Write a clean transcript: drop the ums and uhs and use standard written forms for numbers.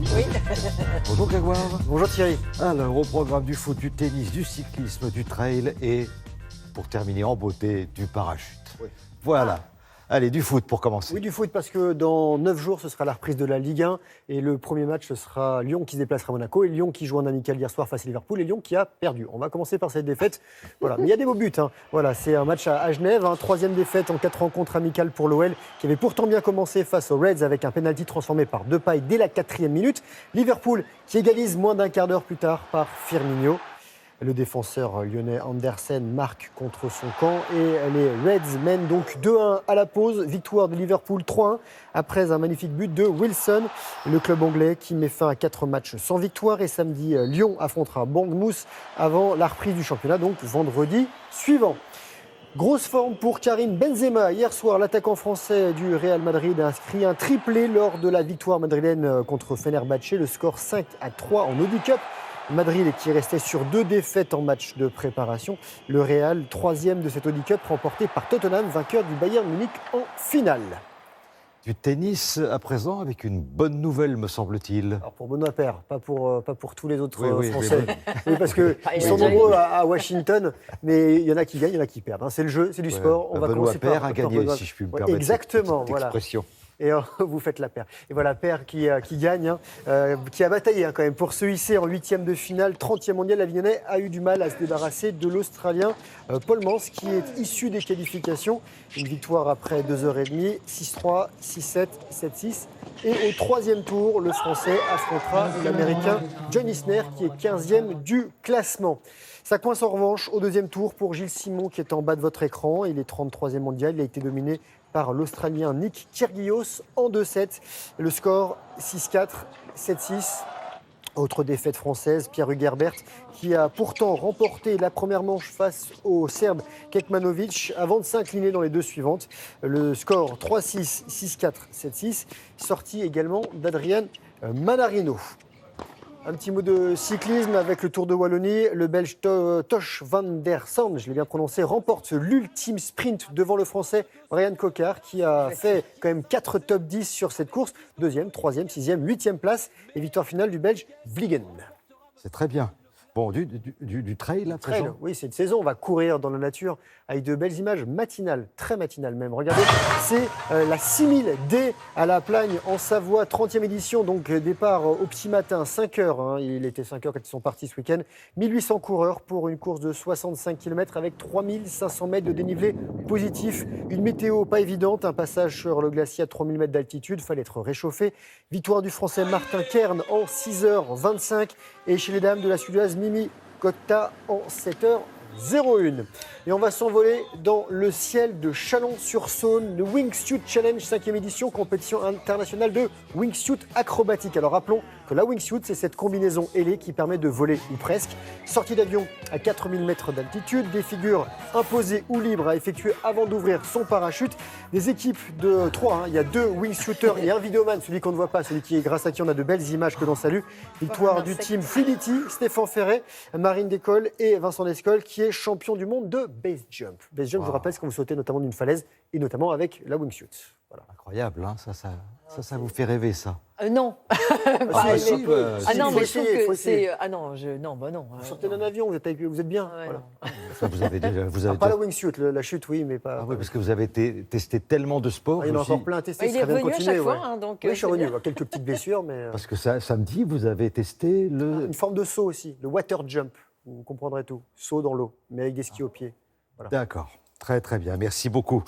Oui. Bonjour Grégoire. Bonjour Thierry. Alors, au programme du foot, du tennis, du cyclisme, du trail et, pour terminer en beauté, du parachute. Oui. Voilà. Allez, du foot pour commencer. Oui, du foot, parce que dans 9 jours, ce sera la reprise de la Ligue 1. Et le premier match, ce sera Lyon qui se déplacera à Monaco. Et Lyon qui joue en amical hier soir face à Liverpool. Et Lyon qui a perdu. On va commencer par cette défaite. Voilà. Mais il y a des beaux buts. Voilà, c'est un match à Genève. Troisième défaite en 4 rencontres amicales pour l'OL, qui avait pourtant bien commencé face aux Reds avec un pénalty transformé par Depay dès la 4e minute. Liverpool qui égalise moins d'un quart d'heure plus tard par Firmino. Le défenseur lyonnais Andersen marque contre son camp et les Reds mènent donc 2-1 à la pause. Victoire de Liverpool 3-1 après un magnifique but de Wilson. Le club anglais qui met fin à 4 matchs sans victoire. Et samedi, Lyon affrontera Bournemouth avant la reprise du championnat, donc vendredi suivant. Grosse forme pour Karim Benzema. Hier soir, l'attaquant français du Real Madrid a inscrit un triplé lors de la victoire madrilène contre Fenerbahçe. Le score 5-3 en Audi Cup. Madrid qui restait sur 2 défaites en match de préparation. Le Real, 3e de cette Audi Cup, remporté par Tottenham, vainqueur du Bayern Munich en finale. Du tennis à présent, avec une bonne nouvelle, me semble-t-il. Alors pour Benoît Paire, pas pour tous les autres Oui, Français. Oui, parce qu'ils il sont a déjà nombreux à Washington, mais il y en a qui gagnent, il y en a qui perdent. C'est le jeu, c'est du sport. On va Benoît commencer Paire par a gagné, Benoît. si je puis me Ouais, permettre exactement, cette voilà. expression. Et vous faites la paire. Et voilà, Paire qui gagne, qui a bataillé quand même pour se hisser en 8e de finale, 30e mondial. L'Avignonnais a eu du mal à se débarrasser de l'Australien Paul Mans, qui est issu des qualifications. Une victoire après 2h30, 6-3, 6-7, 7-6. Et au 3e tour, le Français affrontera l'Américain John Isner, qui est 15e du classement. Ça coince en revanche au 2e tour pour Gilles Simon, qui est en bas de votre écran. Il est 33e mondial. Il a été dominé par l'Australien Nick Kyrgios en 2-7. Le score 6-4, 7-6. Autre défaite française, Pierre Hugerbert, qui a pourtant remporté la première manche face au Serbe Kekmanovic avant de s'incliner dans les 2 suivantes. Le score 3-6, 6-4, 7-6. Sortie également d'Adrian Manarino. Un petit mot de cyclisme avec le Tour de Wallonie. Le Belge Tosh van der Sande, je l'ai bien prononcé, remporte l'ultime sprint devant le Français Brian Cocard, qui a fait quand même 4 top 10 sur cette course. 2e, 3e, 6e, 8e place. Et victoire finale du Belge Vliegen. C'est très bien. Bon, du trail à présent. Trail, oui, c'est une saison. On va courir dans la nature avec de belles images matinales, très matinales même. Regardez, c'est la 6000D à la Plagne en Savoie, 30e édition. Donc départ au petit matin, 5h. Il était 5h quand ils sont partis ce week-end. 1800 coureurs pour une course de 65 km avec 3500 mètres de dénivelé positif. Une météo pas évidente, un passage sur le glacier à 3000 mètres d'altitude. Il fallait être réchauffé. Victoire du Français Martin Kern en 6h25. Et chez les dames de la Suédoise, Mimi Kotta en 7h01. Et on va s'envoler dans le ciel de Chalon-sur-Saône, le Wingsuit Challenge 5e édition, compétition internationale de wingsuit acrobatique. Alors rappelons que la wingsuit, c'est cette combinaison ailée qui permet de voler ou presque. Sortie d'avion à 4000 mètres d'altitude, des figures imposées ou libres à effectuer avant d'ouvrir son parachute. Des équipes de 3, il y a 2 wingsuiters et un vidéoman, celui qu'on ne voit pas, celui qui est grâce à qui on a de belles images que l'on salue. Victoire du team Fluidity, Stéphane Ferret, Marine Descolle et Vincent Descolle, qui est champion du monde de base jump. Base jump, je vous rappelle, c'est quand vous sautez notamment d'une falaise et notamment avec la wingsuit. Voilà. Incroyable, hein, ça vous fait rêver, ça. Non. Ah, si, non, faut mais je trouve essayer, faut que essayer. c'est. Ah non, non. Vous sortez d'un avion, vous êtes bien. Ouais, Voilà. Ça, vous avez déjà... Pas la wingsuit, la chute, oui, mais pas. Ah oui, parce que vous avez testé tellement de sports. Il y en a aussi. encore plein à tester, Il ce est serait bien de revenu à continuer. chaque fois, Ouais. donc. Oui, je suis c'est revenu. bien. Quelques petites blessures, mais. Parce que samedi, vous avez testé le... Une forme de saut aussi, le water jump. Vous comprendrez tout. Saut dans l'eau, mais avec des skis aux pieds. D'accord, très très bien, merci beaucoup.